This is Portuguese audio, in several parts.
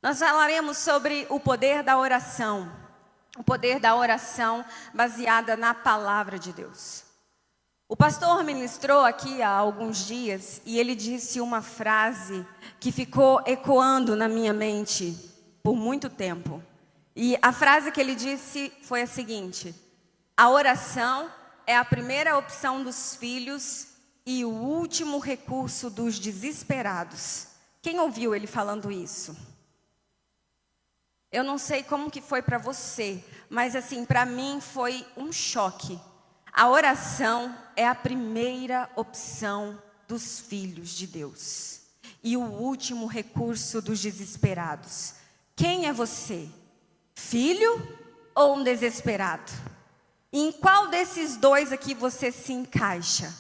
Nós falaremos sobre o poder da oração. O poder da oração baseada na palavra de Deus. O pastor ministrou aqui há alguns dias e ele disse uma frase que ficou ecoando na minha mente por muito tempo. E a frase que ele disse foi a seguinte: a oração é a primeira opção dos filhos e o último recurso dos desesperados. Quem ouviu ele falando isso? Eu não sei como que foi para você, mas assim, para mim foi um choque. A oração é a primeira opção dos filhos de Deus e o último recurso dos desesperados. Quem é você? Filho ou um desesperado? Em qual desses dois aqui você se encaixa?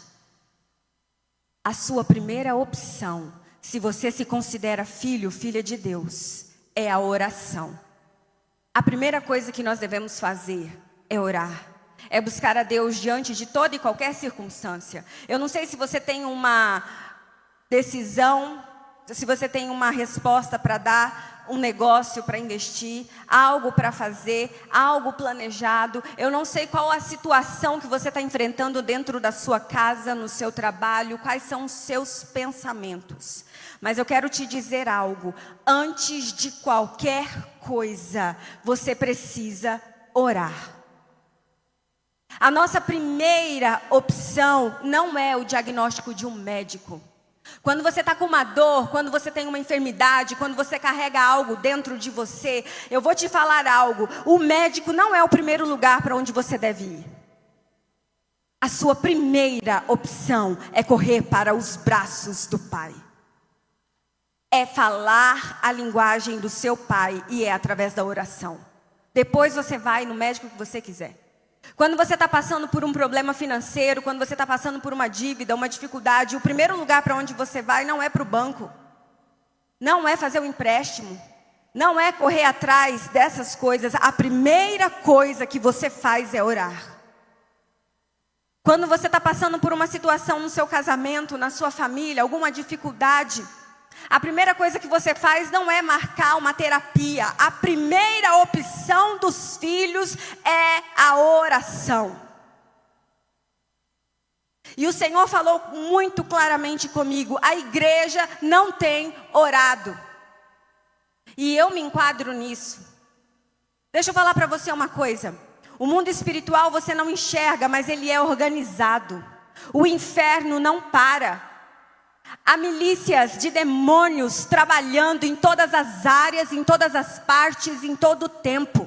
A sua primeira opção, se você se considera filho, filha de Deus, é a oração. A primeira coisa que nós devemos fazer é orar. É buscar a Deus diante de toda e qualquer circunstância. Eu não sei se você tem uma decisão, se você tem uma resposta para dar, um negócio para investir, algo para fazer, algo planejado. Eu não sei qual a situação que você está enfrentando dentro da sua casa, no seu trabalho, quais são os seus pensamentos. Mas eu quero te dizer algo: antes de qualquer coisa, você precisa orar. A nossa primeira opção não é o diagnóstico de um médico. Quando você está com uma dor, quando você tem uma enfermidade, quando você carrega algo dentro de você, eu vou te falar algo: o médico não é o primeiro lugar para onde você deve ir. A sua primeira opção é correr para os braços do Pai. É falar a linguagem do seu Pai e é através da oração. Depois você vai no médico que você quiser. Quando você está passando por um problema financeiro, quando você está passando por uma dívida, uma dificuldade, o primeiro lugar para onde você vai não é para o banco. Não é fazer um empréstimo. Não é correr atrás dessas coisas. A primeira coisa que você faz é orar. Quando você está passando por uma situação no seu casamento, na sua família, alguma dificuldade, a primeira coisa que você faz não é marcar uma terapia. A primeira opção dos filhos é a oração. E o Senhor falou muito claramente comigo: a igreja não tem orado. E eu me enquadro nisso. Deixa eu falar para você uma coisa. O mundo espiritual você não enxerga, mas ele é organizado. O inferno não para. Há milícias de demônios trabalhando em todas as áreas, em todas as partes, em todo o tempo.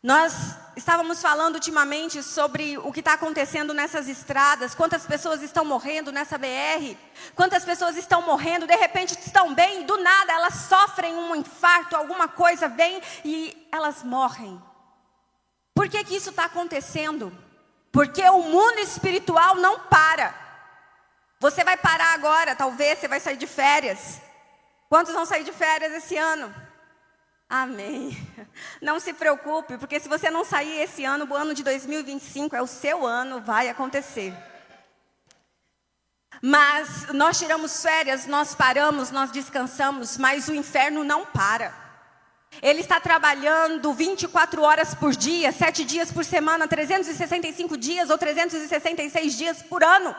Nós estávamos falando ultimamente sobre o que está acontecendo nessas estradas. Quantas pessoas estão morrendo nessa BR? Quantas pessoas estão morrendo, de repente estão bem, do nada elas sofrem um infarto, alguma coisa vem e elas morrem. Por que que isso está acontecendo? Porque o mundo espiritual não para. Você vai parar agora, talvez você vai sair de férias. Quantos vão sair de férias esse ano? Amém. Não se preocupe, porque se você não sair esse ano, o ano de 2025 é o seu ano, vai acontecer. Mas nós tiramos férias, nós paramos, nós descansamos, mas o inferno não para. Ele está trabalhando 24 horas por dia, 7 dias por semana, 365 dias ou 366 dias por ano.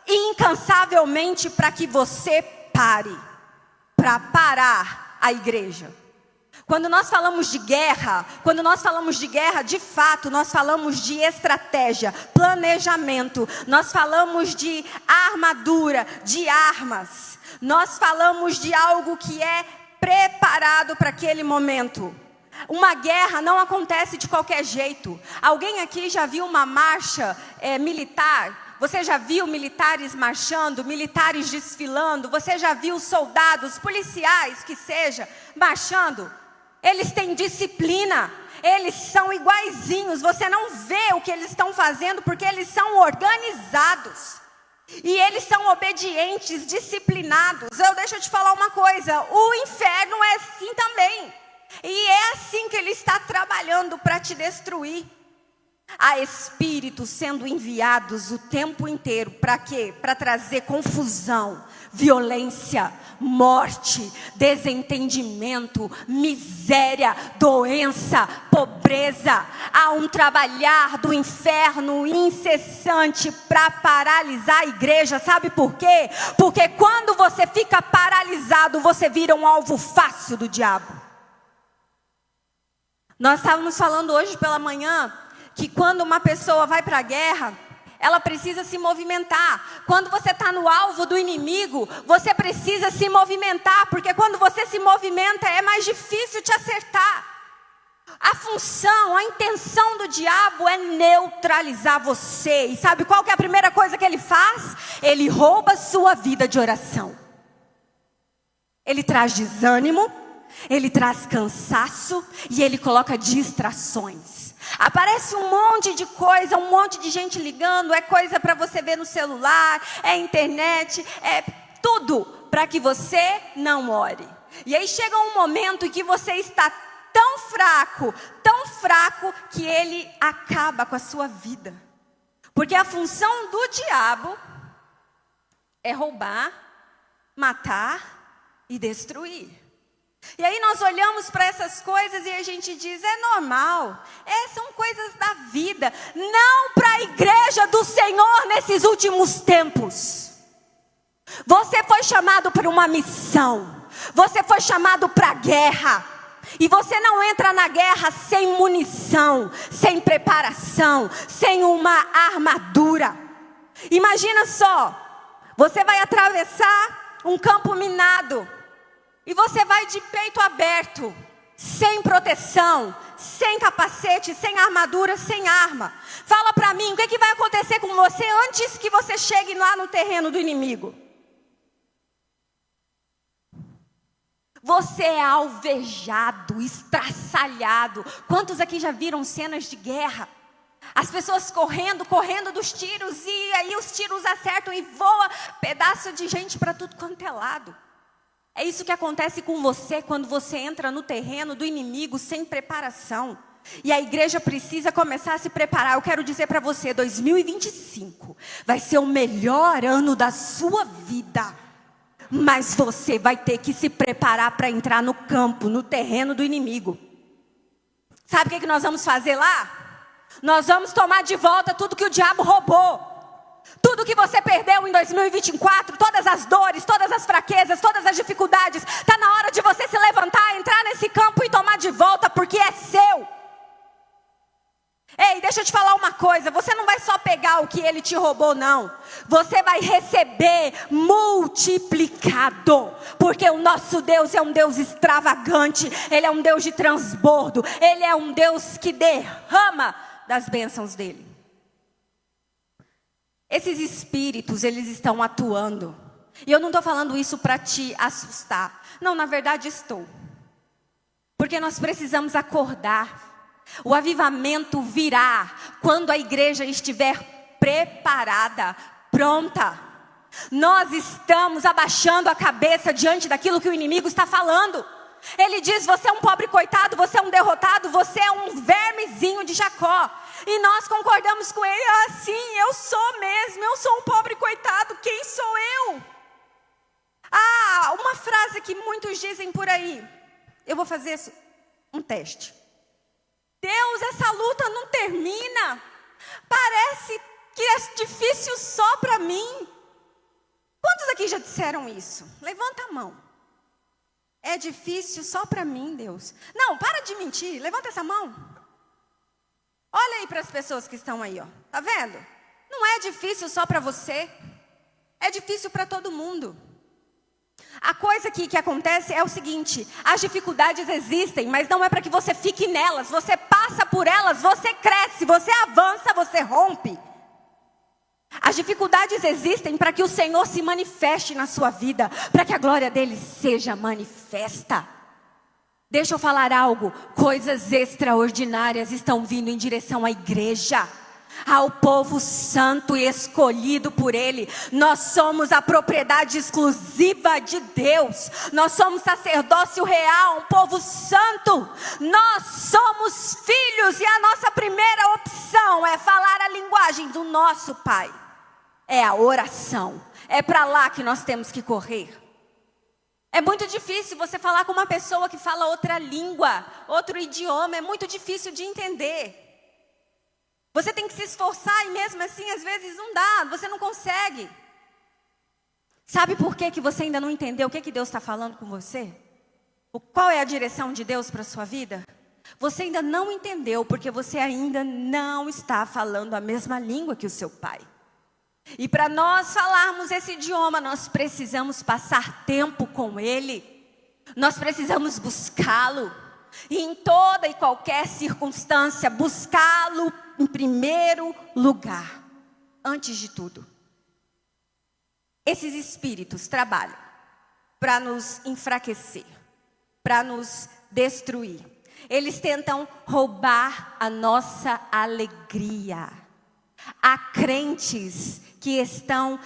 Incansavelmente para que você pare, para parar a igreja. Quando nós falamos de guerra, de fato, nós falamos de estratégia, planejamento, nós falamos de armadura, de armas, nós falamos de algo que é preparado para aquele momento. Uma guerra não acontece de qualquer jeito. Alguém aqui já viu uma marcha militar? Você já viu militares marchando, militares desfilando? Você já viu soldados, policiais que seja, marchando? Eles têm disciplina, eles são iguaizinhos. Você não vê o que eles estão fazendo porque eles são organizados. E eles são obedientes, disciplinados. Deixa eu te falar uma coisa: o inferno é assim também. E é assim que ele está trabalhando para te destruir. Há espíritos sendo enviados o tempo inteiro. Para quê? Para trazer confusão, violência, morte, desentendimento, miséria, doença, pobreza. Há um trabalhar do inferno incessante para paralisar a igreja. Sabe por quê? Porque quando você fica paralisado, você vira um alvo fácil do diabo. Nós estávamos falando hoje pela manhã que quando uma pessoa vai para a guerra, ela precisa se movimentar. Quando você está no alvo do inimigo, você precisa se movimentar, porque quando você se movimenta é mais difícil te acertar. A função, a intenção do diabo é neutralizar você. E sabe qual que é a primeira coisa que ele faz? Ele rouba sua vida de oração. Ele traz desânimo, ele traz cansaço e ele coloca distrações. Aparece um monte de coisa, um monte de gente ligando, é coisa para você ver no celular, é internet, é tudo para que você não ore. E aí chega um momento em que você está tão fraco, que ele acaba com a sua vida. Porque a função do diabo é roubar, matar e destruir. E aí nós olhamos para essas coisas e a gente diz, é normal, são coisas da vida. Não para a igreja do Senhor nesses últimos tempos. Você foi chamado para uma missão, você foi chamado para a guerra. E você não entra na guerra sem munição, sem preparação, sem uma armadura. Imagina só, você vai atravessar um campo minado. E você vai de peito aberto, sem proteção, sem capacete, sem armadura, sem arma. Fala para mim, o que vai acontecer com você antes que você chegue lá no terreno do inimigo? Você é alvejado, estraçalhado. Quantos aqui já viram cenas de guerra? As pessoas correndo dos tiros, e aí os tiros acertam e voa pedaço de gente para tudo quanto é lado. É isso que acontece com você quando você entra no terreno do inimigo sem preparação. E a igreja precisa começar a se preparar. Eu quero dizer para você, 2025 vai ser o melhor ano da sua vida. Mas você vai ter que se preparar para entrar no campo, no terreno do inimigo. Sabe o que nós vamos fazer lá? Nós vamos tomar de volta tudo que o diabo roubou. Tudo que você perdeu em 2024, todas as dores, todas as fraquezas, todas as dificuldades, está na hora de você se levantar, entrar nesse campo e tomar de volta, porque é seu. Ei, deixa eu te falar uma coisa, você não vai só pegar o que ele te roubou, não. Você vai receber multiplicado, porque o nosso Deus é um Deus extravagante, Ele é um Deus de transbordo, Ele é um Deus que derrama das bênçãos dEle. Esses espíritos, eles estão atuando. E eu não estou falando isso para te assustar. Não, na verdade estou. Porque nós precisamos acordar. O avivamento virá quando a igreja estiver preparada, pronta. Nós estamos abaixando a cabeça diante daquilo que o inimigo está falando. Ele diz, você é um pobre coitado, você é um derrotado, você é um vermezinho de Jacó. E nós concordamos com ele, sim, eu sou mesmo, eu sou um pobre coitado, quem sou eu? Uma frase que muitos dizem por aí, eu vou fazer um teste. Deus, essa luta não termina, parece que é difícil só para mim. Quantos aqui já disseram isso? Levanta a mão. É difícil só para mim, Deus. Não, para de mentir, levanta essa mão. Olha aí para as pessoas que estão aí, ó. Tá vendo? Não é difícil só para você. É difícil para todo mundo. A coisa que acontece é o seguinte, as dificuldades existem, mas não é para que você fique nelas. Você passa por elas, você cresce, você avança, você rompe. As dificuldades existem para que o Senhor se manifeste na sua vida, para que a glória dele seja manifesta. Deixa eu falar algo, coisas extraordinárias estão vindo em direção à igreja. ao povo santo e escolhido por Ele. Nós somos a propriedade exclusiva de Deus. Nós somos sacerdócio real, um povo santo. Nós somos filhos e a nossa primeira opção é falar a linguagem do nosso Pai. É a oração. É para lá que nós temos que correr. É muito difícil você falar com uma pessoa que fala outra língua, outro idioma. É muito difícil de entender. Você tem que se esforçar e mesmo assim, às vezes não dá, você não consegue. Sabe por que você ainda não entendeu o que Deus está falando com você? Qual é a direção de Deus para a sua vida? Você ainda não entendeu porque você ainda não está falando a mesma língua que o seu pai. E para nós falarmos esse idioma, nós precisamos passar tempo com Ele. Nós precisamos buscá-lo. E em toda e qualquer circunstância, buscá-lo em primeiro lugar. Antes de tudo. Esses espíritos trabalham para nos enfraquecer, para nos destruir. Eles tentam roubar a nossa alegria. Há crentes que estão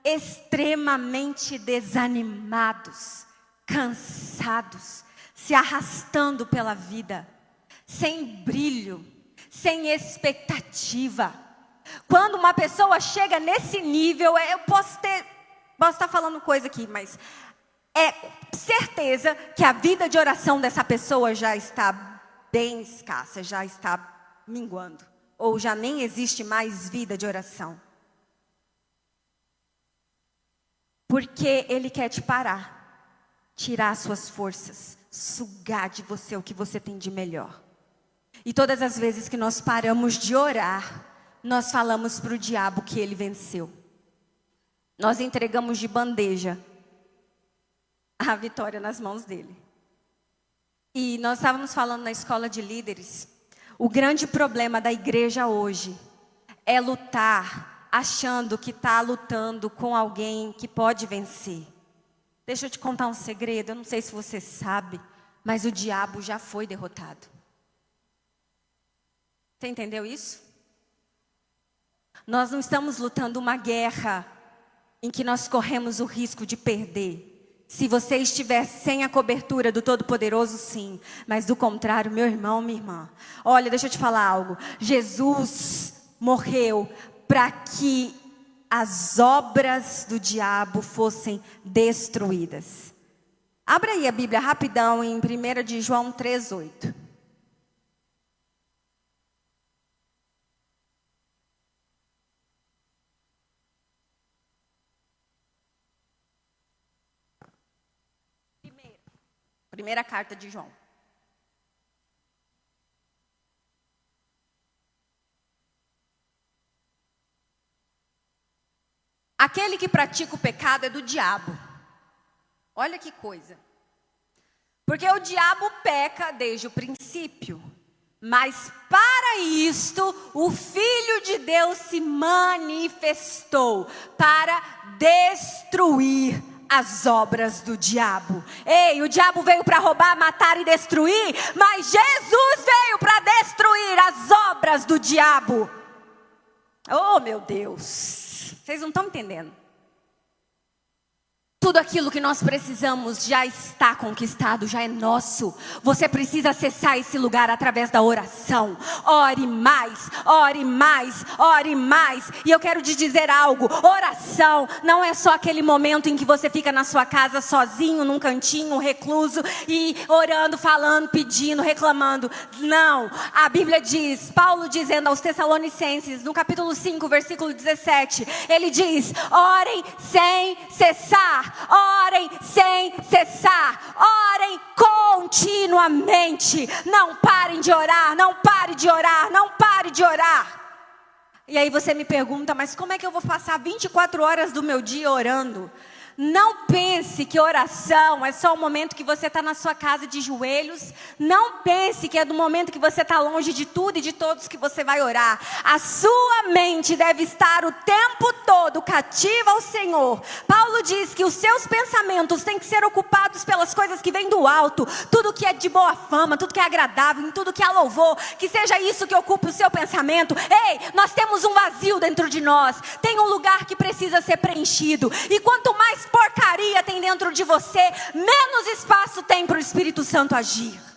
extremamente desanimados, cansados, se arrastando pela vida, sem brilho, sem expectativa. Quando uma pessoa chega nesse nível, eu posso estar falando coisa aqui, mas é certeza que a vida de oração dessa pessoa já está bem escassa, já está minguando, ou já nem existe mais vida de oração. Porque ele quer te parar, tirar suas forças, sugar de você o que você tem de melhor. E todas as vezes que nós paramos de orar, nós falamos para o diabo que ele venceu. Nós entregamos de bandeja a vitória nas mãos dele. E nós estávamos falando na escola de líderes. O grande problema da igreja hoje é lutar achando que está lutando com alguém que pode vencer. Deixa eu te contar um segredo, eu não sei se você sabe, mas o diabo já foi derrotado. Você entendeu isso? Nós não estamos lutando uma guerra em que nós corremos o risco de perder. Se você estiver sem a cobertura do Todo-Poderoso, sim. Mas do contrário, meu irmão, minha irmã. Olha, deixa eu te falar algo. Jesus morreu para que as obras do diabo fossem destruídas. Abra aí a Bíblia rapidão em 1 de João 3:8. Primeira carta de João. Aquele que pratica o pecado é do diabo. Olha que coisa. Porque o diabo peca desde o princípio. Mas para isto, o Filho de Deus se manifestou para destruir as obras do diabo. Ei, o diabo veio para roubar, matar e destruir, mas Jesus veio para destruir as obras do diabo. Oh, meu Deus. Vocês não estão entendendo. Tudo aquilo que nós precisamos já está conquistado, já é nosso. Você precisa acessar esse lugar através da oração. Ore mais, ore mais, ore mais. E eu quero te dizer algo. Oração não é só aquele momento em que você fica na sua casa sozinho, num cantinho, recluso, e orando, falando, pedindo, reclamando. Não. A Bíblia diz, Paulo dizendo aos Tessalonicenses, no capítulo 5, versículo 17, ele diz, orem sem cessar. Orem sem cessar, orem continuamente, não parem de orar, não pare de orar, não pare de orar. E aí você me pergunta, mas como é que eu vou passar 24 horas do meu dia orando? Não pense que oração é só o momento que você está na sua casa de joelhos. Não pense que é do momento que você está longe de tudo e de todos que você vai orar. A sua mente deve estar o tempo todo cativa ao Senhor. Paulo diz que os seus pensamentos têm que ser ocupados pelas coisas que vêm do alto. Tudo que é de boa fama, tudo que é agradável, tudo que é louvor. Que seja isso que ocupe o seu pensamento. Ei, nós temos um vazio dentro de nós. Tem um lugar que precisa ser preenchido. E quanto mais porcaria tem dentro de você, menos espaço tem para o Espírito Santo agir.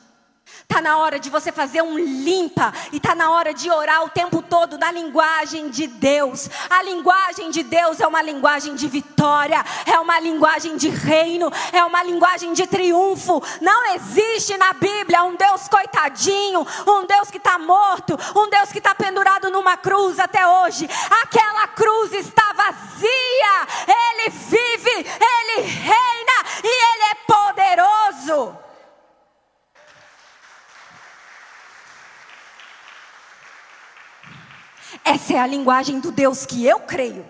Está na hora de você fazer um limpa. E está na hora de orar o tempo todo na linguagem de Deus. A linguagem de Deus é uma linguagem de vitória. É uma linguagem de reino. É uma linguagem de triunfo. Não existe na Bíblia um Deus coitadinho. Um Deus que está morto. Um Deus que está pendurado numa cruz até hoje. Aquela cruz está vazia. Ele vive. Ele reina. E Ele é poderoso. Essa é a linguagem do Deus que eu creio.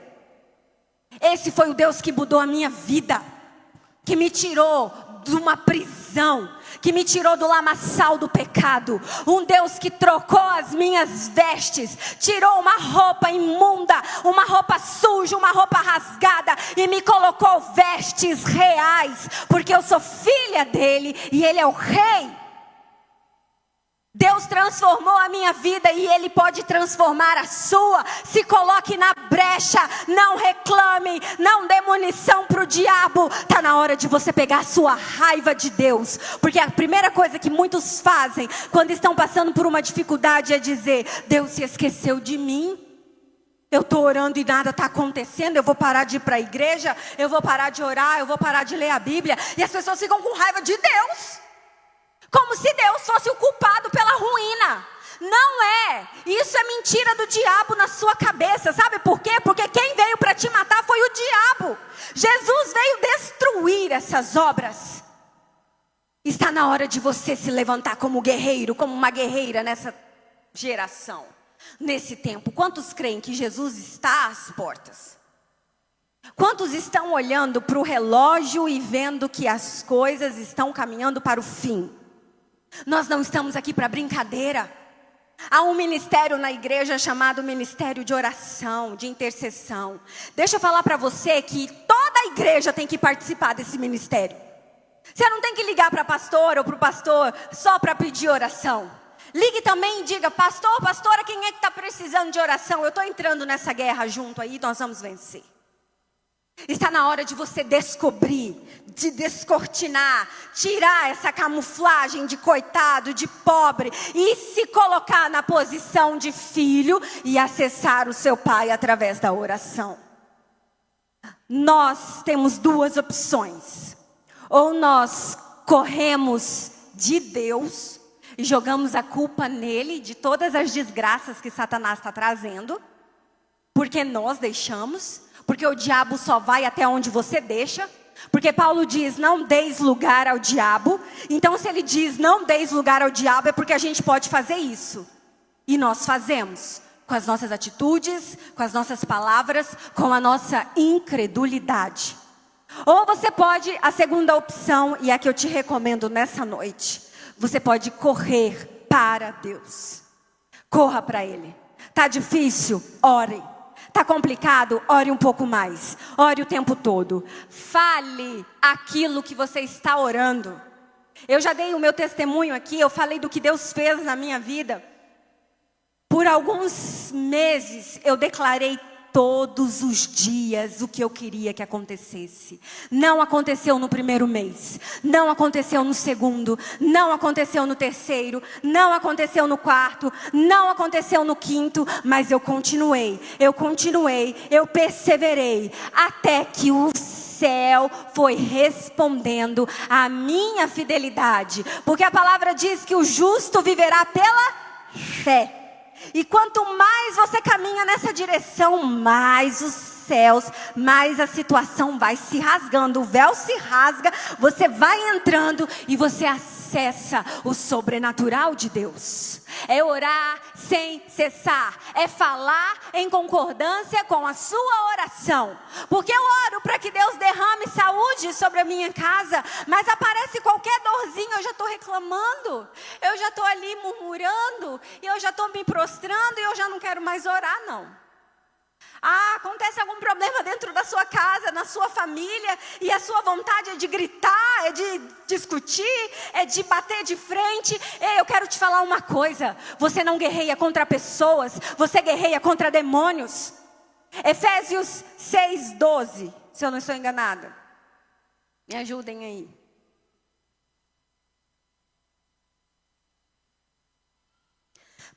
Esse foi o Deus que mudou a minha vida. Que me tirou de uma prisão. Que me tirou do lamaçal do pecado. Um Deus que trocou as minhas vestes. Tirou uma roupa imunda. Uma roupa suja, uma roupa rasgada. E me colocou vestes reais. Porque eu sou filha dele e ele é o rei. Deus transformou a minha vida e Ele pode transformar a sua. Se coloque na brecha, não reclame, não dê munição para o diabo. Está na hora de você pegar a sua raiva de Deus. Porque a primeira coisa que muitos fazem quando estão passando por uma dificuldade é dizer: Deus se esqueceu de mim. Eu estou orando e nada está acontecendo. Eu vou parar de ir para a igreja, eu vou parar de orar, eu vou parar de ler a Bíblia. E as pessoas ficam com raiva de Deus. Como se Deus fosse o culpado pela ruína. Não é. Isso é mentira do diabo na sua cabeça. Sabe por quê? Porque quem veio para te matar foi o diabo. Jesus veio destruir essas obras. Está na hora de você se levantar como guerreiro, como uma guerreira nessa geração, nesse tempo. Quantos creem que Jesus está às portas? Quantos estão olhando para o relógio e vendo que as coisas estão caminhando para o fim? Nós não estamos aqui para brincadeira. Há um ministério na igreja chamado ministério de oração, de intercessão. Deixa eu falar para você que toda a igreja tem que participar desse ministério. Você não tem que ligar para a pastora ou para o pastor só para pedir oração. Ligue também e diga: pastor, pastora, quem é que está precisando de oração? Eu estou entrando nessa guerra junto aí, nós vamos vencer. Está na hora de você descobrir, de descortinar, tirar essa camuflagem de coitado, de pobre e se colocar na posição de filho e acessar o seu pai através da oração. Nós temos duas opções. Ou nós corremos de Deus e jogamos a culpa nele de todas as desgraças que Satanás está trazendo, porque nós deixamos. Porque o diabo só vai até onde você deixa. Porque Paulo diz: não deis lugar ao diabo. Então se ele diz não deis lugar ao diabo, é porque a gente pode fazer isso. E nós fazemos. Com as nossas atitudes, com as nossas palavras, com a nossa incredulidade. Ou você pode, a segunda opção, e a que eu te recomendo nessa noite. Você pode correr para Deus. Corra para Ele. Está difícil? Ore. Está complicado? Ore um pouco mais. Ore o tempo todo. Fale aquilo que você está orando. Eu já dei o meu testemunho aqui. Eu falei do que Deus fez na minha vida. Por alguns meses eu declarei todos os dias o que eu queria que acontecesse. Não aconteceu no primeiro mês. Não aconteceu no segundo. Não aconteceu no terceiro. Não aconteceu no quarto. Não aconteceu no quinto. Mas eu continuei. Eu perseverei. Até que o céu foi respondendo a minha fidelidade. Porque a palavra diz que o justo viverá pela fé. E quanto mais você caminha nessa direção, mais os céus, mais a situação vai se rasgando. O véu se rasga, você vai entrando e você acessa o sobrenatural de Deus. é orar sem cessar, é falar em concordância com a sua oração. Porque eu oro para que Deus derrame saúde sobre a minha casa, mas aparece qualquer dorzinha, eu já estou reclamando, eu já estou ali murmurando, e eu já estou me prostrando e eu já não quero mais orar, não. Acontece algum problema dentro da sua casa, na sua família, e a sua vontade é de gritar, é de discutir, é de bater de frente. Ei, eu quero te falar uma coisa: você não guerreia contra pessoas, você guerreia contra demônios. Efésios 6:12, se eu não estou enganada. Me ajudem aí.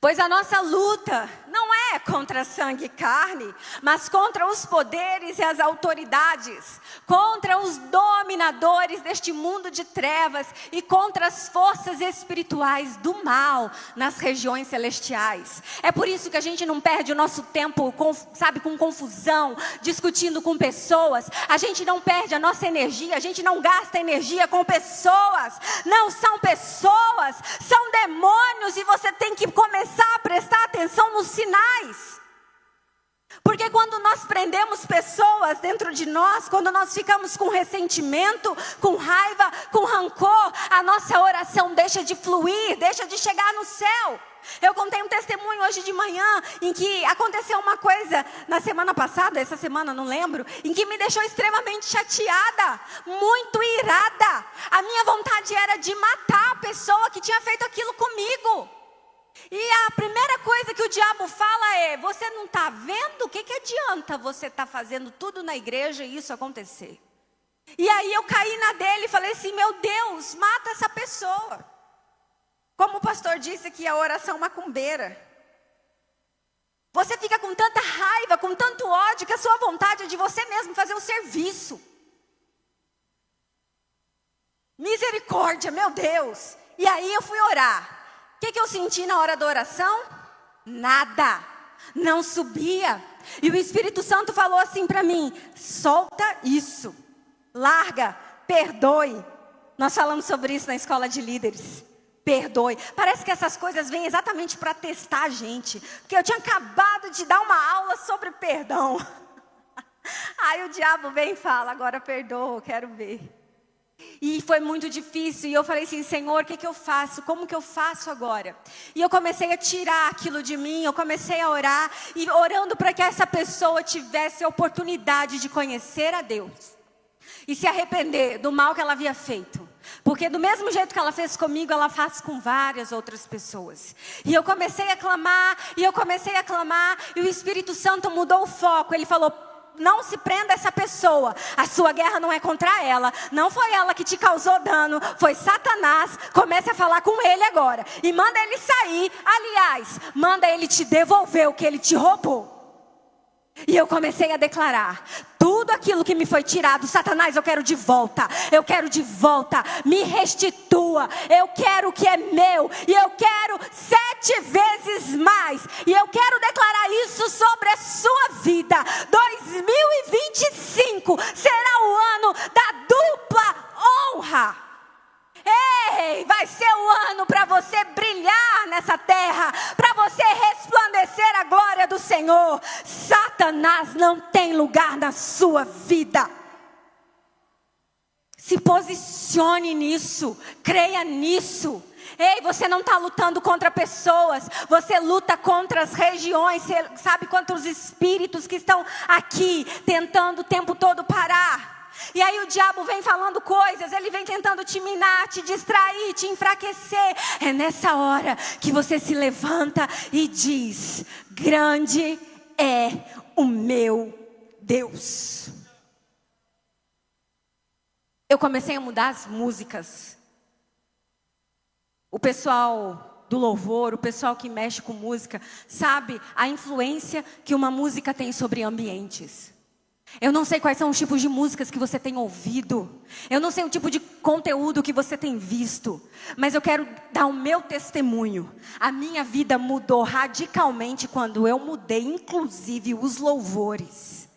Pois a nossa luta não é contra sangue e carne, mas contra os poderes e as autoridades, contra os dominadores deste mundo de trevas e contra as forças espirituais do mal nas regiões celestiais. É por isso que a gente não perde o nosso tempo, com confusão, discutindo com pessoas. A gente não perde a nossa energia, a gente não gasta energia com pessoas. Não são pessoas, são demônios, e você tem que começar a prestar atenção nos sinais. Porque quando nós prendemos pessoas dentro de nós, quando nós ficamos com ressentimento, com raiva, com rancor, a nossa oração deixa de fluir, deixa de chegar no céu. Eu contei um testemunho hoje de manhã, em que aconteceu uma coisa na semana passada, essa semana não lembro, em que me deixou extremamente chateada, muito irada. A minha vontade era de matar a pessoa que tinha feito aquilo comigo. E a primeira coisa que o diabo fala é: você não está vendo? O que adianta você estar fazendo tudo na igreja e isso acontecer? E aí eu caí na dele e falei assim: meu Deus, mata essa pessoa. Como o pastor disse aqui, a oração macumbeira. Você fica com tanta raiva, com tanto ódio, que a sua vontade é de você mesmo fazer um serviço. Misericórdia, meu Deus. E aí eu fui orar. O que eu senti na hora da oração? Nada, não subia. E o Espírito Santo falou assim para mim: solta isso, larga, perdoe. Nós falamos sobre isso na escola de líderes. Perdoe. Parece que essas coisas vêm exatamente para testar a gente, porque eu tinha acabado de dar uma aula sobre perdão. Aí o diabo vem e fala: agora perdoa, eu quero ver. E foi muito difícil, e eu falei assim: Senhor, o que eu faço? Como que eu faço agora? E eu comecei a tirar aquilo de mim, eu comecei a orar, e orando para que essa pessoa tivesse a oportunidade de conhecer a Deus e se arrepender do mal que ela havia feito. Porque do mesmo jeito que ela fez comigo, ela faz com várias outras pessoas. E eu comecei a clamar, e o Espírito Santo mudou o foco. Ele falou: não se prenda a essa pessoa, a sua guerra não é contra ela, não foi ela que te causou dano, foi Satanás. Comece a falar com ele agora, e manda ele sair, aliás, manda ele te devolver o que ele te roubou. E eu comecei a declarar: tudo aquilo que me foi tirado, Satanás, eu quero de volta, me restitua, eu quero o que é meu, e eu quero 7 vezes mais, e eu quero declarar isso sobre a sua vida. 2025 será o ano da dupla honra. Ei, vai ser o ano para você brilhar nessa terra, para você resplandecer a glória do Senhor. Satanás não tem lugar na sua vida. Se posicione nisso, creia nisso. Ei, você não está lutando contra pessoas, você luta contra as regiões, sabe, contra os espíritos que estão aqui tentando o tempo todo parar. E aí o diabo vem falando coisas, ele vem tentando te minar, te distrair, te enfraquecer. É nessa hora que você se levanta e diz: grande é o meu Deus. Eu comecei a mudar as músicas. O pessoal do louvor, o pessoal que mexe com música, sabe a influência que uma música tem sobre ambientes. Eu não sei quais são os tipos de músicas que você tem ouvido. Eu não sei o tipo de conteúdo que você tem visto. Mas eu quero dar o meu testemunho. A minha vida mudou radicalmente quando eu mudei, inclusive, os louvores.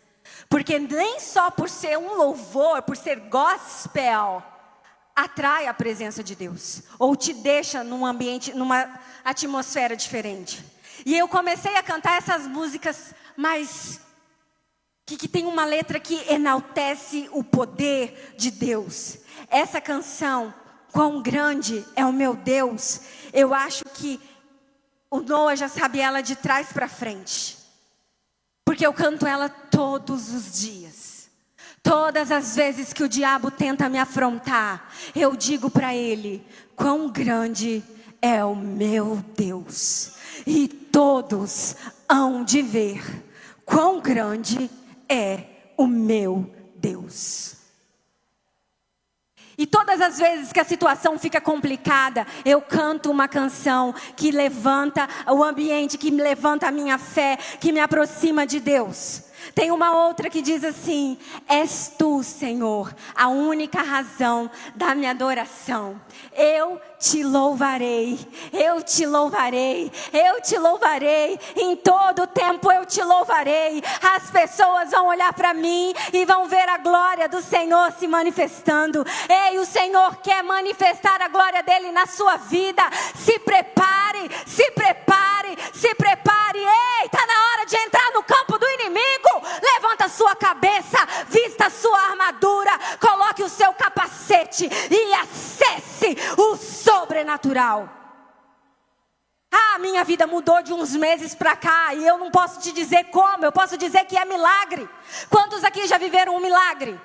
Porque nem só por ser um louvor, por ser gospel, atrai a presença de Deus, ou te deixa num ambiente, numa atmosfera diferente. E eu comecei a cantar essas músicas, mas que tem uma letra que enaltece o poder de Deus. Essa canção, Quão Grande é o Meu Deus, eu acho que o Noah já sabe ela de trás para frente, porque eu canto ela todos os dias. Todas as vezes que o diabo tenta me afrontar, eu digo para ele: quão grande é o meu Deus, e todos hão de ver quão grande é o meu Deus. E todas as vezes que a situação fica complicada, eu canto uma canção que levanta o ambiente, que levanta a minha fé, que me aproxima de Deus. Tem uma outra que diz assim: és tu, Senhor, a única razão da minha adoração. Eu te louvarei, eu te louvarei, eu te louvarei. Em todo tempo eu te louvarei. As pessoas vão olhar para mim e vão ver a glória do Senhor se manifestando. Ei, o Senhor quer manifestar a glória dele na sua vida. Se prepare, se prepare, se prepare. Ei, está na hora de entrar no campo do inimigo. Levanta a sua cabeça, vista a sua armadura, coloque o seu capacete e acesse o sobrenatural. Minha vida mudou de uns meses para cá e eu não posso te dizer como, eu posso dizer que é milagre. Quantos aqui já viveram um milagre?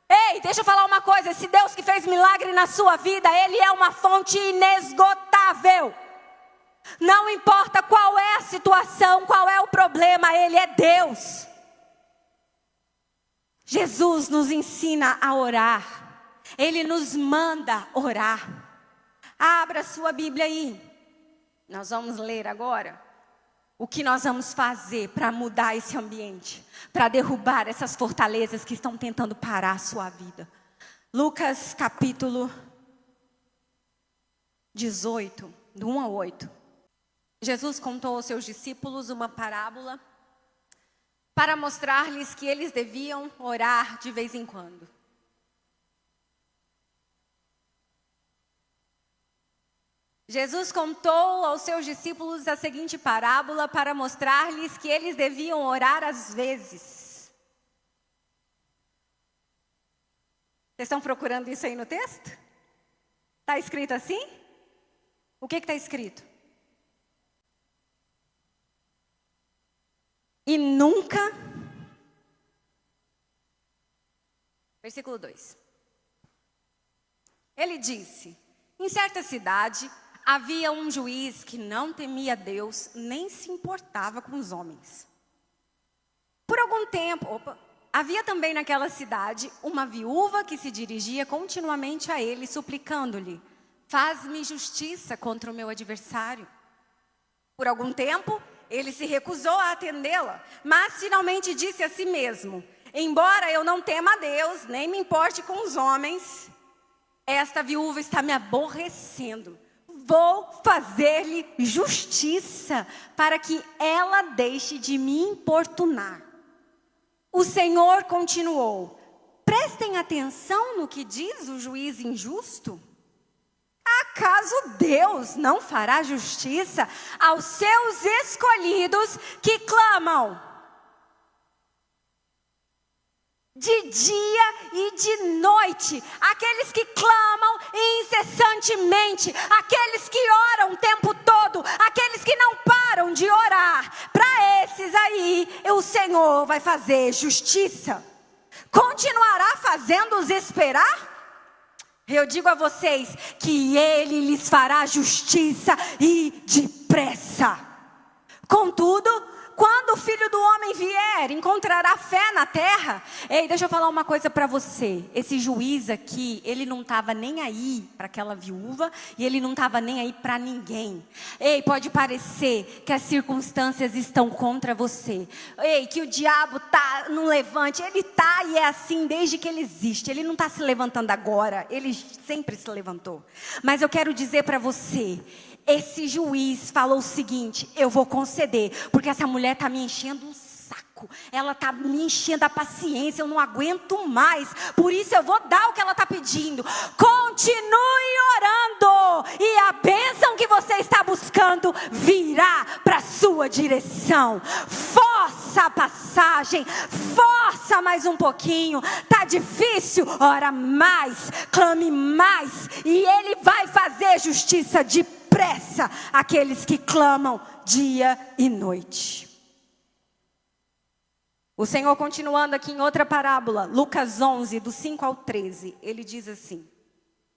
Ei, deixa eu falar uma coisa, esse Deus que fez milagre na sua vida, Ele é uma fonte inesgotável. Não importa qual é a situação, qual é o problema, Ele é Deus. Jesus nos ensina a orar. Ele nos manda orar. Abra sua Bíblia aí. Nós vamos ler agora o que nós vamos fazer para mudar esse ambiente, para derrubar essas fortalezas que estão tentando parar a sua vida. Lucas capítulo 18, do 1 ao 8. Jesus contou aos seus discípulos uma parábola para mostrar-lhes que eles deviam orar de vez em quando. Jesus contou aos seus discípulos a seguinte parábola para mostrar-lhes que eles deviam orar às vezes. Vocês estão procurando isso aí no texto? Está escrito assim? O que está escrito? E nunca, versículo 2. Ele disse: em certa cidade havia um juiz que não temia Deus, nem se importava com os homens. Por algum tempo, havia também naquela cidade uma viúva que se dirigia continuamente a ele, suplicando-lhe: faz-me justiça contra o meu adversário. Por algum tempo, ele se recusou a atendê-la, mas finalmente disse a si mesmo: embora eu não tema a Deus, nem me importe com os homens, esta viúva está me aborrecendo. Vou fazer-lhe justiça, para que ela deixe de me importunar. O Senhor continuou: prestem atenção no que diz o juiz injusto. Acaso Deus não fará justiça aos seus escolhidos que clamam de dia e de noite, aqueles que clamam incessantemente, aqueles que oram o tempo todo, aqueles que não param de orar? Para esses aí, o Senhor vai fazer justiça. Continuará fazendo-os esperar? Eu digo a vocês que Ele lhes fará justiça e depressa. Contudo, quando o Filho do Homem vier, encontrará fé na terra? Ei, deixa eu falar uma coisa para você. Esse juiz aqui, ele não estava nem aí para aquela viúva e ele não estava nem aí para ninguém. Ei, pode parecer que as circunstâncias estão contra você. Ei, que o diabo tá no levante. Ele tá e é assim desde que ele existe. Ele não está se levantando agora. Ele sempre se levantou. Mas eu quero dizer para você, esse juiz falou o seguinte: eu vou conceder, porque essa mulher está me enchendo um saco. saco, ela está me enchendo a paciência, eu não aguento mais, por isso eu vou dar o que ela está pedindo. Continue orando, e a bênção que você está buscando virá para a sua direção. Força a passagem, força mais um pouquinho. Está difícil? Ora mais, clame mais, e Ele vai fazer justiça depressa àqueles que clamam dia e noite. O Senhor, continuando aqui em outra parábola, Lucas 11, do 5 ao 13, Ele diz assim: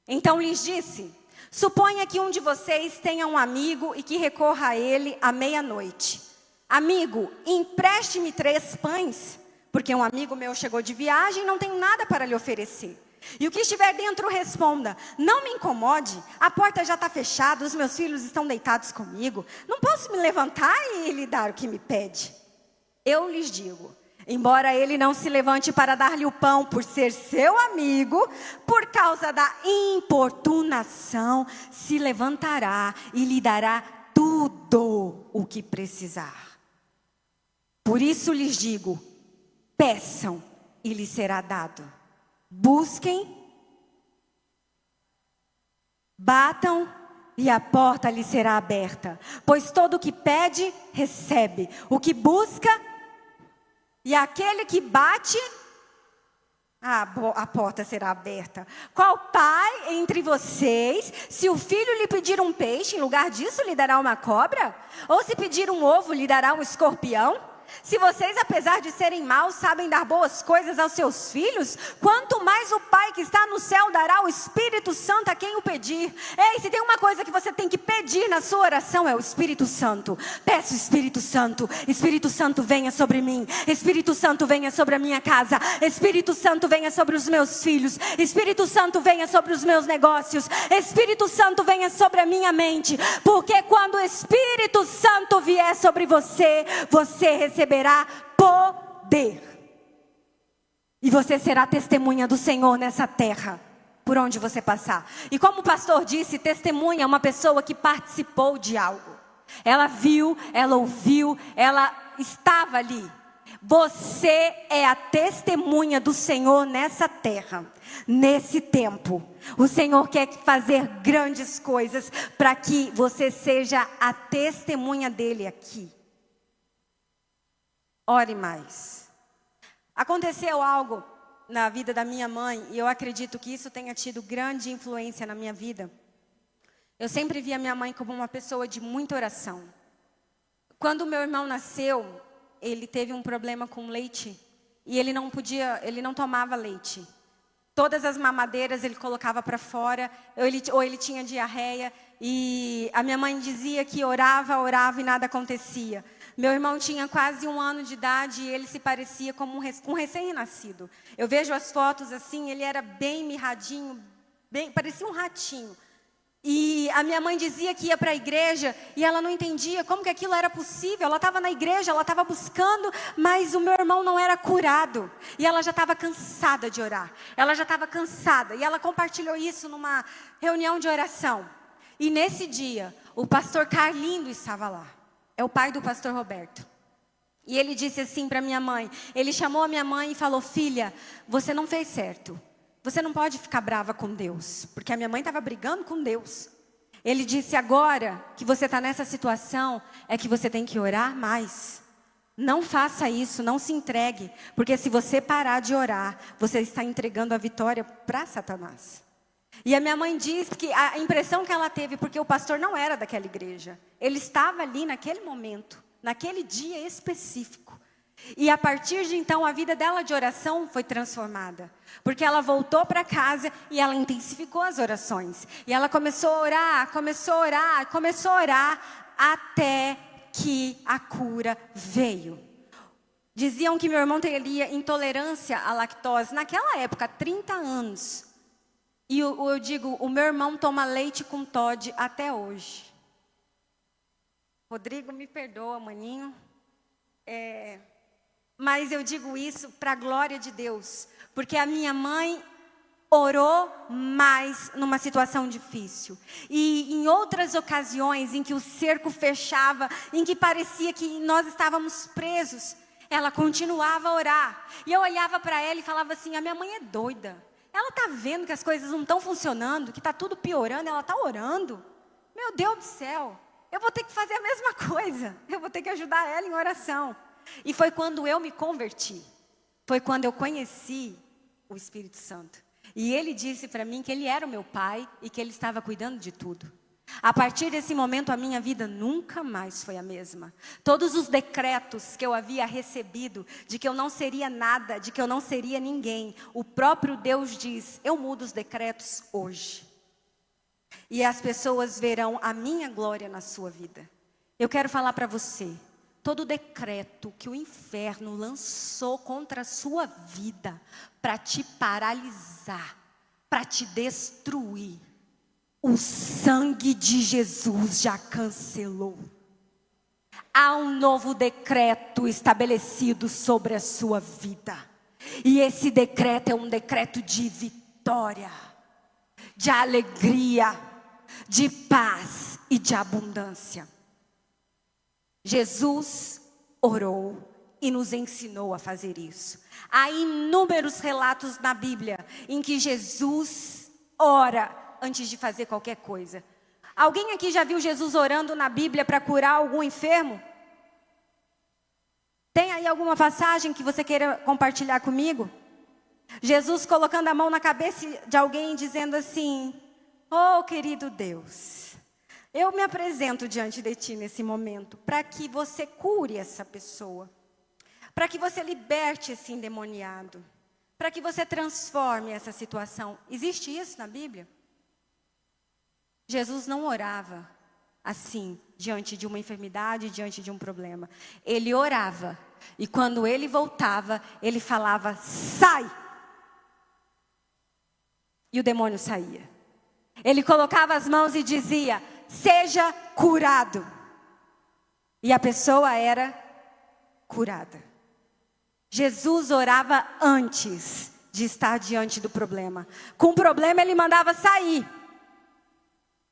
então lhes disse: suponha que um de vocês tenha um amigo e que recorra a ele à meia-noite. Amigo, empreste-me 3 pães, porque um amigo meu chegou de viagem e não tenho nada para lhe oferecer. E o que estiver dentro responda: não me incomode, a porta já está fechada, os meus filhos estão deitados comigo, não posso me levantar e lhe dar o que me pede. Eu lhes digo, embora ele não se levante para dar-lhe o pão por ser seu amigo, por causa da importunação, se levantará e lhe dará tudo o que precisar. Por isso lhes digo, peçam e lhes será dado. Busquem, batam e a porta lhe será aberta. Pois todo o que pede, recebe. O que busca, e aquele que bate, a porta será aberta. Qual pai entre vocês, se o filho lhe pedir um peixe, em lugar disso lhe dará uma cobra? Ou se pedir um ovo, lhe dará um escorpião? Se vocês, apesar de serem maus, sabem dar boas coisas aos seus filhos, quanto mais o Pai que está no céu dará o Espírito Santo a quem o pedir. Ei, se tem uma coisa que você tem que pedir na sua oração, é o Espírito Santo. Peça o Espírito Santo. Espírito Santo, venha sobre mim. Espírito Santo, venha sobre a minha casa. Espírito Santo, venha sobre os meus filhos. Espírito Santo, venha sobre os meus negócios. Espírito Santo, venha sobre a minha mente. Porque quando o Espírito Santo vier sobre você, você receberá poder. E você será testemunha do Senhor nessa terra, por onde você passar. E como o pastor disse, testemunha é uma pessoa que participou de algo. Ela viu, ela ouviu, ela estava ali. Você é a testemunha do Senhor nessa terra, nesse tempo. O Senhor quer fazer grandes coisas para que você seja a testemunha dele aqui. Ore mais. Aconteceu algo na vida da minha mãe, e eu acredito que isso tenha tido grande influência na minha vida. Eu sempre vi a minha mãe como uma pessoa de muita oração. Quando meu irmão nasceu, ele teve um problema com leite, e ele não tomava leite. Todas as mamadeiras ele colocava para fora, ou ele tinha diarreia, e a minha mãe dizia que orava e nada acontecia. Meu irmão tinha quase 1 ano de idade e ele se parecia como um recém-nascido. Eu vejo as fotos assim, ele era bem mirradinho, parecia um ratinho. E a minha mãe dizia que ia para a igreja e ela não entendia como que aquilo era possível. Ela estava na igreja, ela estava buscando, mas o meu irmão não era curado. E ela já estava cansada de orar. Ela já estava cansada. E ela compartilhou isso numa reunião de oração. E nesse dia, o pastor Carlindo estava lá. É o pai do pastor Roberto. E ele disse assim para minha mãe. Ele chamou a minha mãe e falou: filha, você não fez certo. Você não pode ficar brava com Deus, porque a minha mãe estava brigando com Deus. Ele disse: agora que você está nessa situação, é que você tem que orar mais. Não faça isso, não se entregue, porque se você parar de orar, você está entregando a vitória para Satanás. E a minha mãe disse que a impressão que ela teve, porque o pastor não era daquela igreja, ele estava ali naquele momento, naquele dia específico. E a partir de então, a vida dela de oração foi transformada. Porque ela voltou para casa e ela intensificou as orações. E ela começou a orar, até que a cura veio. Diziam que meu irmão teria intolerância à lactose. Naquela época, 30 anos. E eu digo, o meu irmão toma leite com Toddy até hoje. Rodrigo, me perdoa, maninho. Mas eu digo isso para a glória de Deus, porque a minha mãe orou mais numa situação difícil. E em outras ocasiões em que o cerco fechava, em que parecia que nós estávamos presos, Ela continuava a orar. E eu olhava para ela e falava assim, a minha mãe é doida. Ela está vendo que as coisas não estão funcionando, que está tudo piorando, ela está orando. Meu Deus do céu, eu vou ter que fazer a mesma coisa. Eu vou ter que ajudar ela em oração. E foi quando eu me converti. Foi quando eu conheci o Espírito Santo. E ele disse para mim que ele era o meu pai e que ele estava cuidando de tudo. A partir desse momento, a minha vida nunca mais foi a mesma. Todos os decretos que eu havia recebido, de que eu não seria nada, de que eu não seria ninguém, o próprio Deus diz, eu mudo os decretos hoje. E as pessoas verão a minha glória na sua vida. Eu quero falar para você, todo decreto que o inferno lançou contra a sua vida, para te paralisar, para te destruir, o sangue de Jesus já cancelou. Há um novo decreto estabelecido sobre a sua vida. E esse decreto é um decreto de vitória, de alegria, de paz e de abundância. Jesus orou e nos ensinou a fazer isso. Há inúmeros relatos na Bíblia em que Jesus ora antes de fazer qualquer coisa. Alguém aqui já viu Jesus orando na Bíblia para curar algum enfermo? Tem aí alguma passagem que você queira compartilhar comigo? Jesus colocando a mão na cabeça de alguém dizendo assim, oh querido Deus, eu me apresento diante de ti nesse momento para que você cure essa pessoa, para que você liberte esse endemoniado, para que você transforme essa situação. Existe isso na Bíblia? Jesus não orava assim, diante de uma enfermidade, diante de um problema. Ele orava, e quando ele voltava, ele falava, sai! E o demônio saía. Ele colocava as mãos e dizia, seja curado. E a pessoa era curada. Jesus orava antes de estar diante do problema. Com o problema ele mandava sair.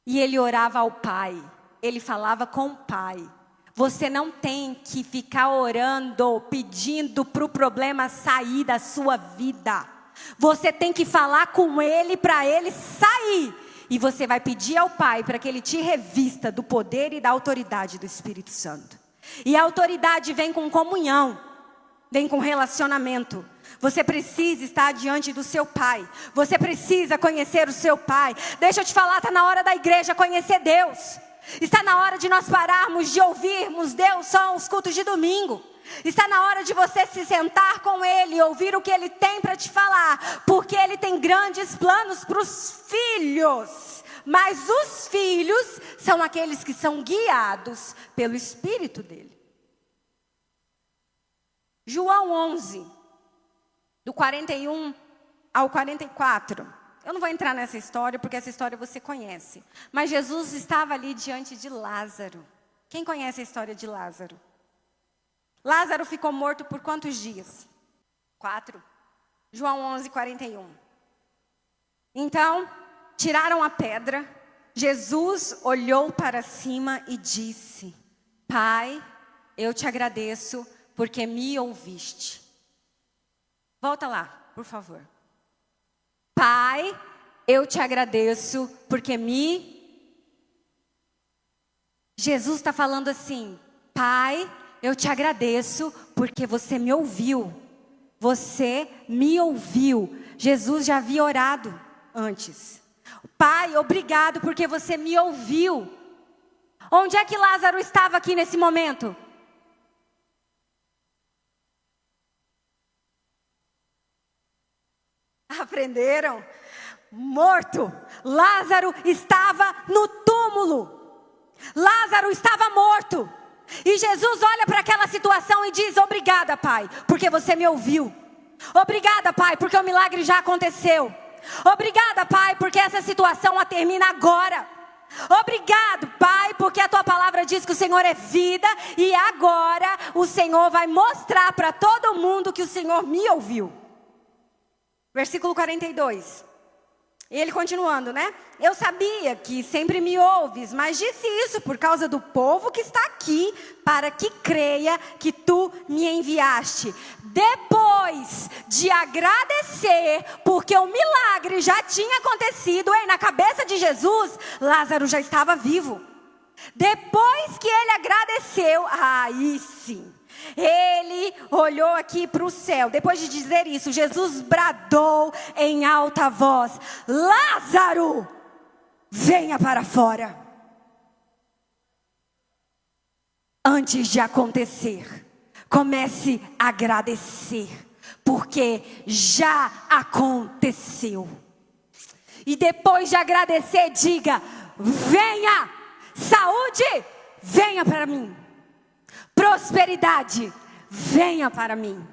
E ele orava ao Pai, ele falava com o Pai. Você não tem que ficar orando, pedindo para o problema sair da sua vida. Você tem que falar com ele para ele sair. E você vai pedir ao Pai para que ele te revista do poder e da autoridade do Espírito Santo. E a autoridade vem com comunhão, vem com relacionamento. Você precisa estar diante do seu Pai. Você precisa conhecer o seu Pai. Deixa eu te falar, está na hora da igreja conhecer Deus. Está na hora de nós pararmos de ouvirmos Deus só os cultos de domingo. Está na hora de você se sentar com Ele, ouvir o que Ele tem para te falar. Porque Ele tem grandes planos para os filhos. Mas os filhos são aqueles que são guiados pelo Espírito dEle. João 11. Do 41 ao 44. Eu não vou entrar nessa história, porque essa história você conhece. Mas Jesus estava ali diante de Lázaro. Quem conhece a história de Lázaro? Lázaro ficou morto por quantos dias? 4. João 11, 41. Então, tiraram a pedra. Jesus olhou para cima e disse, Pai, eu te agradeço porque me ouviste. Volta lá, por favor. Pai, eu te agradeço porque Jesus está falando assim, Pai, eu te agradeço porque você me ouviu. Você me ouviu. Jesus já havia orado antes. Pai, obrigado porque você me ouviu. Onde é que Lázaro estava aqui nesse momento? Aprenderam? Morto. Lázaro estava no túmulo. Lázaro estava morto. E Jesus olha para aquela situação e diz, obrigada, Pai, porque você me ouviu. Obrigada, Pai, porque o milagre já aconteceu. Obrigada, Pai, porque essa situação termina agora. Obrigado, Pai, porque a tua palavra diz que o Senhor é vida. E agora o Senhor vai mostrar para todo mundo que o Senhor me ouviu. Versículo 42. E ele continuando, né? Eu sabia que sempre me ouves, mas disse isso por causa do povo que está aqui, para que creia que tu me enviaste. Depois de agradecer, porque o milagre já tinha acontecido, na cabeça de Jesus, Lázaro já estava vivo. Depois que ele agradeceu, aí sim, ele olhou aqui para o céu. Depois de dizer isso, Jesus bradou em alta voz: Lázaro, venha para fora. Antes de acontecer, comece a agradecer, porque já aconteceu. E depois de agradecer, diga: venha, saúde, venha para mim. Prosperidade, venha para mim.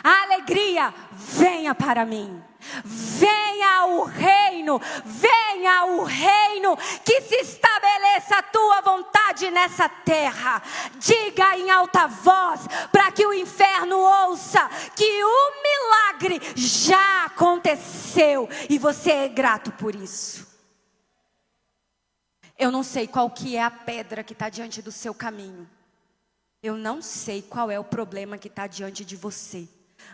Alegria, venha para mim. Venha o reino, que se estabeleça a tua vontade nessa terra. Diga em alta voz, para que o inferno ouça, que o milagre já aconteceu e você é grato por isso. Eu não sei qual que é a pedra que está diante do seu caminho. Eu não sei qual é o problema que está diante de você.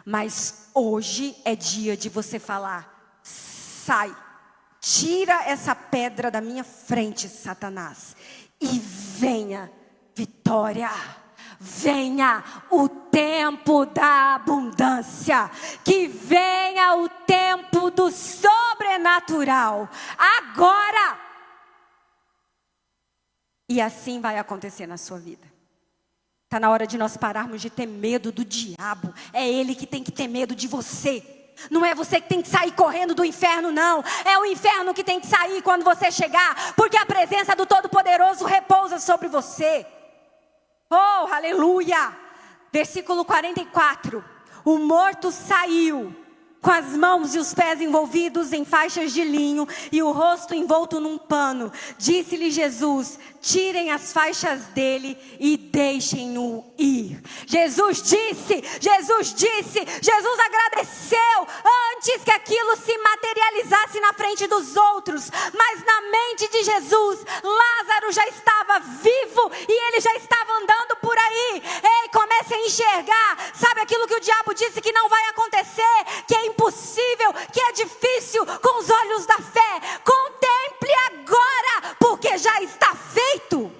Mas hoje é dia de você falar: sai, tira essa pedra da minha frente, Satanás. E venha vitória. Venha o tempo da abundância. Que venha o tempo do sobrenatural. Agora. E assim vai acontecer na sua vida. Está na hora de nós pararmos de ter medo do diabo. É ele que tem que ter medo de você. Não é você que tem que sair correndo do inferno, não. É o inferno que tem que sair quando você chegar. Porque a presença do Todo-Poderoso repousa sobre você. Oh, aleluia! Versículo 44. O morto saiu, com as mãos e os pés envolvidos em faixas de linho e o rosto envolto num pano. Disse-lhe Jesus: tirem as faixas dele e deixem-no ir. Jesus agradeceu antes que aquilo se materializasse na frente dos outros. Mas na mente de Jesus, Lázaro já estava vivo e ele já estava andando por aí. Ei, comece a enxergar. Sabe aquilo que o diabo disse que não vai acontecer, que é impossível, que é difícil, com os olhos da fé? Contemple agora, porque já está feito.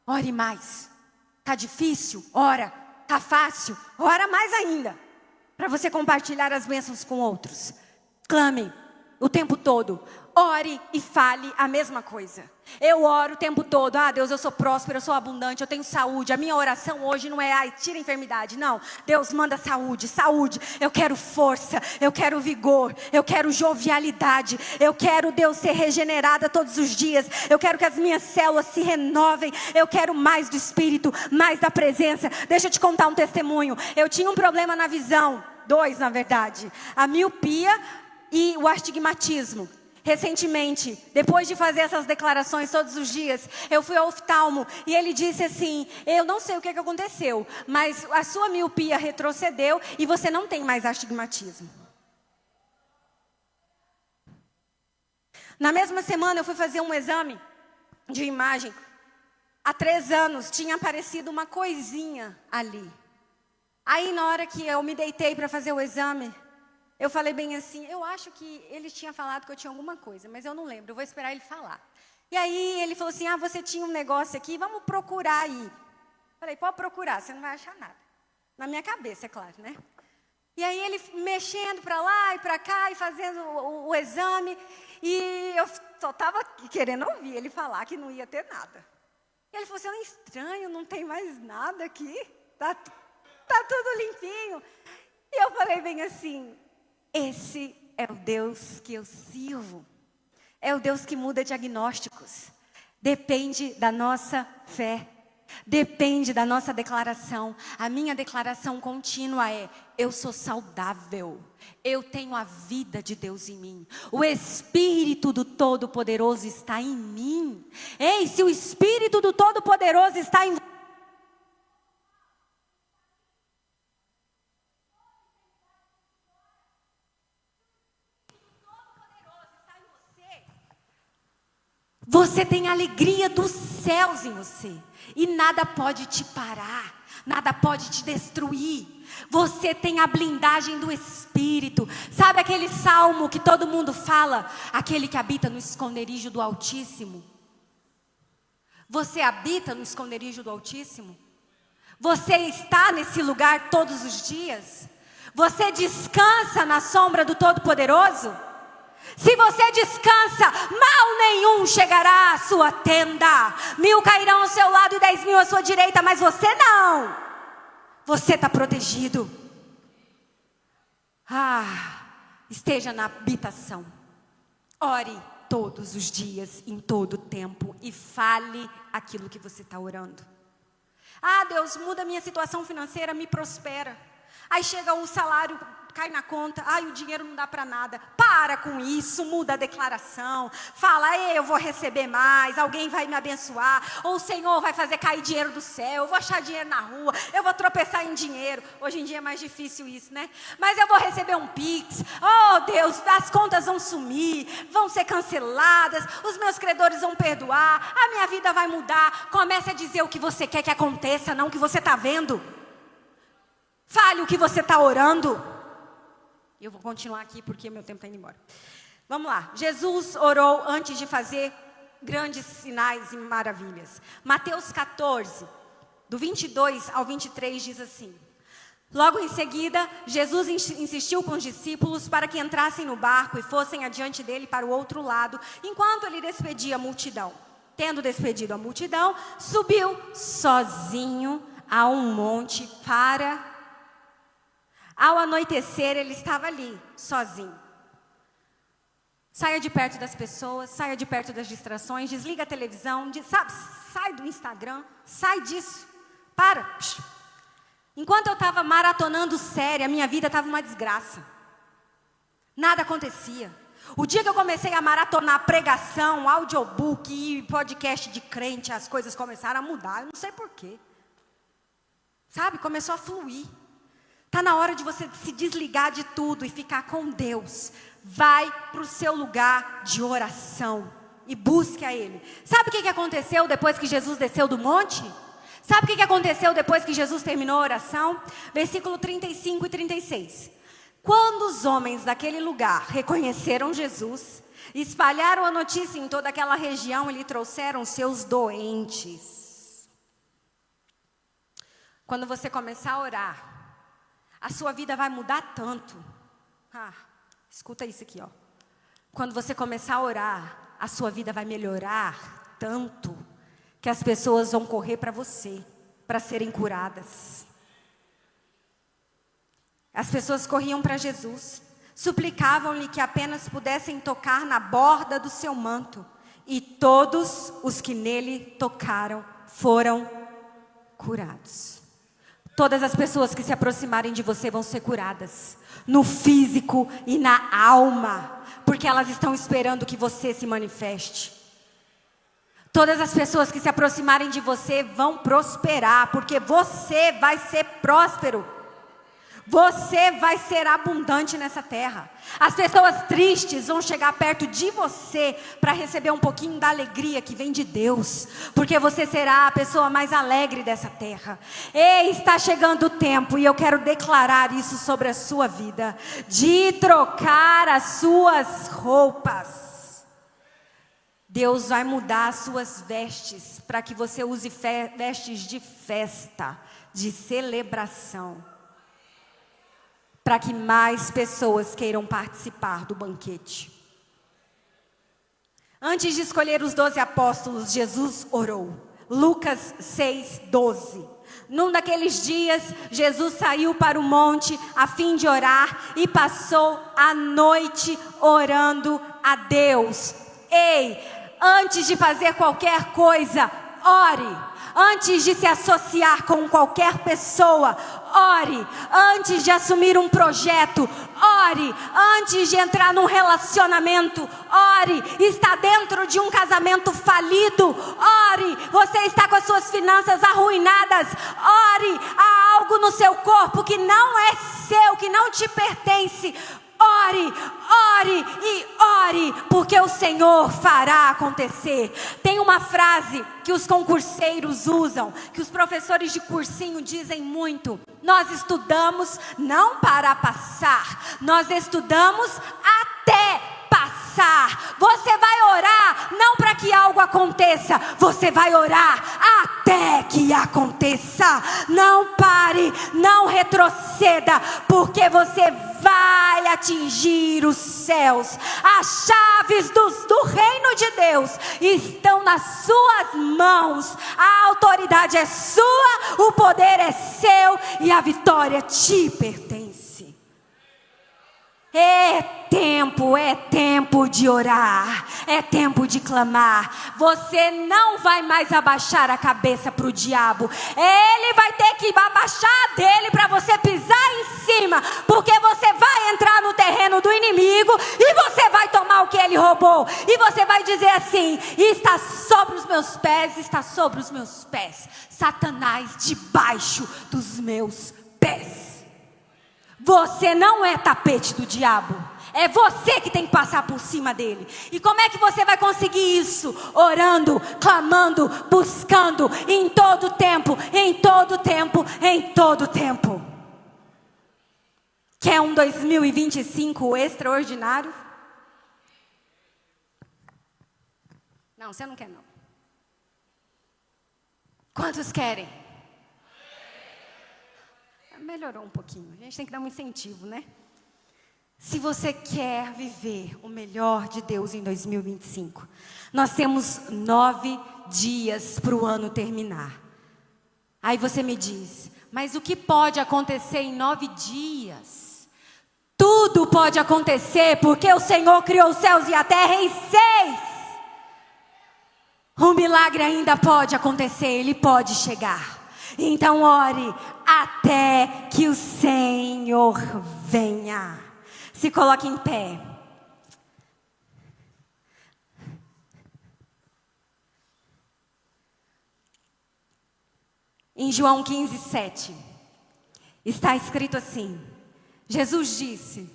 Ore mais. Está difícil? Ora. Está fácil? Ora mais ainda, para você compartilhar as bênçãos com outros. Clame o tempo todo. Ore e fale a mesma coisa. Eu oro o tempo todo: Deus, eu sou próspero, eu sou abundante, eu tenho saúde. A minha oração hoje não é: tira a enfermidade. Não, Deus manda saúde. Eu quero força, eu quero vigor, eu quero jovialidade. Eu quero, Deus, ser regenerada todos os dias. Eu quero que as minhas células se renovem. Eu quero mais do Espírito, mais da presença. Deixa eu te contar um testemunho. Eu tinha um problema na visão, 2 na verdade: a miopia e o astigmatismo. Recentemente, depois de fazer essas declarações todos os dias, eu fui ao oftalmo e ele disse assim: eu não sei o que aconteceu, mas a sua miopia retrocedeu e você não tem mais astigmatismo. Na mesma semana eu fui fazer um exame de imagem. Há 3 anos tinha aparecido uma coisinha ali. Aí na hora que eu me deitei para fazer o exame, eu falei bem assim: eu acho que ele tinha falado que eu tinha alguma coisa, mas eu não lembro, eu vou esperar ele falar. E aí ele falou assim: você tinha um negócio aqui, vamos procurar aí. Falei: pode procurar, você não vai achar nada. Na minha cabeça, é claro, né? E aí ele mexendo para lá e para cá e fazendo o exame. E eu só estava querendo ouvir ele falar que não ia ter nada. E ele falou assim: é estranho, não tem mais nada aqui. Tá tudo limpinho. E eu falei bem assim: esse é o Deus que eu sirvo. É o Deus que muda diagnósticos. Depende da nossa fé. Depende da nossa declaração. A minha declaração contínua é: eu sou saudável. Eu tenho a vida de Deus em mim. O Espírito do Todo-Poderoso está em mim. Ei, se o Espírito do Todo-Poderoso está em Você tem a alegria dos céus em você. E nada pode te parar. Nada pode te destruir. Você tem a blindagem do Espírito. Sabe aquele salmo que todo mundo fala? Aquele que habita no esconderijo do Altíssimo. Você habita no esconderijo do Altíssimo? Você está nesse lugar todos os dias? Você descansa na sombra do Todo-Poderoso? Se você descansa, mal nenhum chegará à sua tenda. 1000 cairão ao seu lado e 10.000 à sua direita, mas você não. Você está protegido. Esteja na habitação. Ore todos os dias, em todo o tempo, e fale aquilo que você está orando. Deus, muda a minha situação financeira, me prospera. Aí chega o salário, cai na conta, o dinheiro não dá para nada. Para com isso, muda a declaração. Fala, eu vou receber mais, alguém vai me abençoar. Ou o Senhor vai fazer cair dinheiro do céu, eu vou achar dinheiro na rua, eu vou tropeçar em dinheiro. Hoje em dia é mais difícil isso, né? Mas eu vou receber um Pix. Oh Deus, as contas vão sumir, vão ser canceladas, os meus credores vão perdoar, a minha vida vai mudar. Comece a dizer o que você quer que aconteça, não o que você está vendo. Fale o que você está orando. Eu vou continuar aqui porque meu tempo está indo embora. Vamos lá. Jesus orou antes de fazer grandes sinais e maravilhas. Mateus 14, do 22 ao 23 diz assim. Logo em seguida, Jesus insistiu com os discípulos para que entrassem no barco e fossem adiante dele para o outro lado, enquanto ele despedia a multidão. Tendo despedido a multidão, subiu sozinho a um monte para... Ao anoitecer, ele estava ali, sozinho. Saia de perto das pessoas, saia de perto das distrações, desliga a televisão, sai do Instagram, sai disso, para. Enquanto eu estava maratonando série, a minha vida estava uma desgraça. Nada acontecia. O dia que eu comecei a maratonar pregação, audiobook e podcast de crente, as coisas começaram a mudar, eu não sei porquê. Sabe, começou a fluir. Está na hora de você se desligar de tudo e ficar com Deus. Vai para o seu lugar de oração e busque a Ele. Sabe o que aconteceu depois que Jesus desceu do monte? Sabe o que aconteceu depois que Jesus terminou a oração? Versículo 35 e 36. Quando os homens daquele lugar reconheceram Jesus, espalharam a notícia em toda aquela região e lhe trouxeram seus doentes. Quando você começar a orar, a sua vida vai mudar tanto. Escuta isso aqui, ó. Quando você começar a orar, a sua vida vai melhorar tanto que as pessoas vão correr para você, para serem curadas. As pessoas corriam para Jesus, suplicavam-lhe que apenas pudessem tocar na borda do seu manto, e todos os que nele tocaram foram curados. Todas as pessoas que se aproximarem de você vão ser curadas, no físico e na alma, porque elas estão esperando que você se manifeste. Todas as pessoas que se aproximarem de você vão prosperar, porque você vai ser próspero. Você vai ser abundante nessa terra. As pessoas tristes vão chegar perto de você para receber um pouquinho da alegria que vem de Deus, porque você será a pessoa mais alegre dessa terra. Ei, está chegando o tempo, e eu quero declarar isso sobre a sua vida, de trocar as suas roupas. Deus vai mudar as suas vestes para que você use vestes de festa, de celebração, para que mais pessoas queiram participar do banquete. Antes de escolher os 12 apóstolos, Jesus orou. Lucas 6:12. Num daqueles dias, Jesus saiu para o monte a fim de orar e passou a noite orando a Deus. Ei, antes de fazer qualquer coisa, ore. Antes de se associar com qualquer pessoa, ore. Antes de assumir um projeto, ore. Antes de entrar num relacionamento, ore. Está dentro de um casamento falido, ore. Você está com as suas finanças arruinadas, ore. Há algo no seu corpo que não é seu, que não te pertence. Ore, ore e ore, porque o Senhor fará acontecer. Tem uma frase que os concurseiros usam, que os professores de cursinho dizem muito: nós estudamos não para passar, nós estudamos até passar. Você vai orar não para que algo aconteça, você vai orar até que aconteça. Não pare, não retroceda, porque você vai atingir os céus. As chaves do reino de Deus estão nas suas mãos. A autoridade é sua, o poder é seu e a vitória te pertence. É tempo de orar, é tempo de clamar. Você não vai mais abaixar a cabeça para o diabo. Ele vai ter que abaixar a dele para você pisar em cima, porque você vai entrar no terreno do inimigo e você vai tomar o que ele roubou. E você vai dizer assim: está sobre os meus pés, está sobre os meus pés. Satanás debaixo dos meus pés. Você não é tapete do diabo. É você que tem que passar por cima dele. E como é que você vai conseguir isso? Orando, clamando, buscando, em todo tempo, em todo tempo, em todo tempo. Quer um 2025 extraordinário? Não, você não quer não. Quantos querem? Melhorou um pouquinho. A gente tem que dar um incentivo, né? Se você quer viver o melhor de Deus em 2025, nós temos 9 dias para o ano terminar. Aí você me diz: mas o que pode acontecer em 9 dias? Tudo pode acontecer, porque o Senhor criou os céus e a terra em 6. Um milagre ainda pode acontecer, ele pode chegar. Então ore até que o Senhor venha. Se coloque em pé. Em João 15:7 está escrito assim. Jesus disse,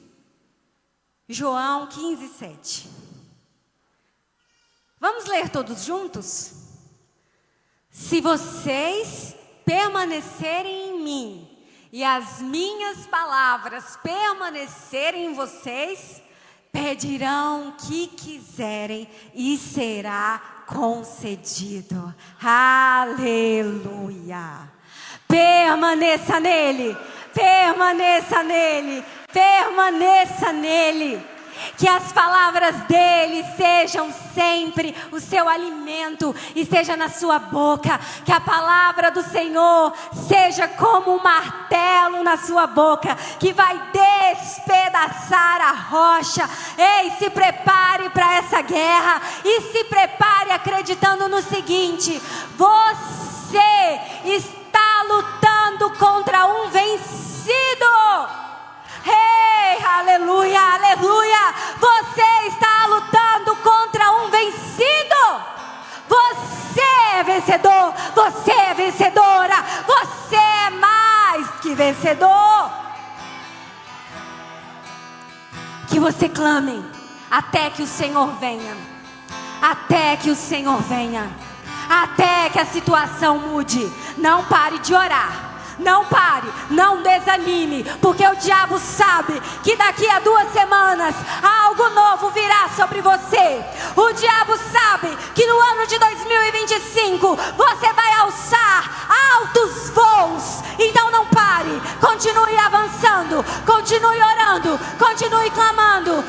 João 15:7. Vamos ler todos juntos? Se vocês permanecerem em mim e as minhas palavras permanecerem em vocês, pedirão o que quiserem e será concedido. Aleluia! Permaneça nele, permaneça nele, permaneça nele. Que as palavras dele sejam sempre o seu alimento, esteja na sua boca. Que a palavra do Senhor seja como um martelo na sua boca, que vai despedaçar a rocha. Ei, se prepare para essa guerra e se prepare acreditando no seguinte: você está lutando contra um vencido. Ei, aleluia, aleluia. Você está lutando contra um vencido. Você é vencedor, você é vencedora, você é mais que vencedor. Que você clame até que o Senhor venha. Até que o Senhor venha. Até que a situação mude. Não pare de orar. Não pare, não desanime, porque o diabo sabe que daqui a 2 semanas algo novo virá sobre você. O diabo sabe que no ano de 2025 você vai alçar altos voos. Então não pare, continue avançando, continue orando, continue clamando.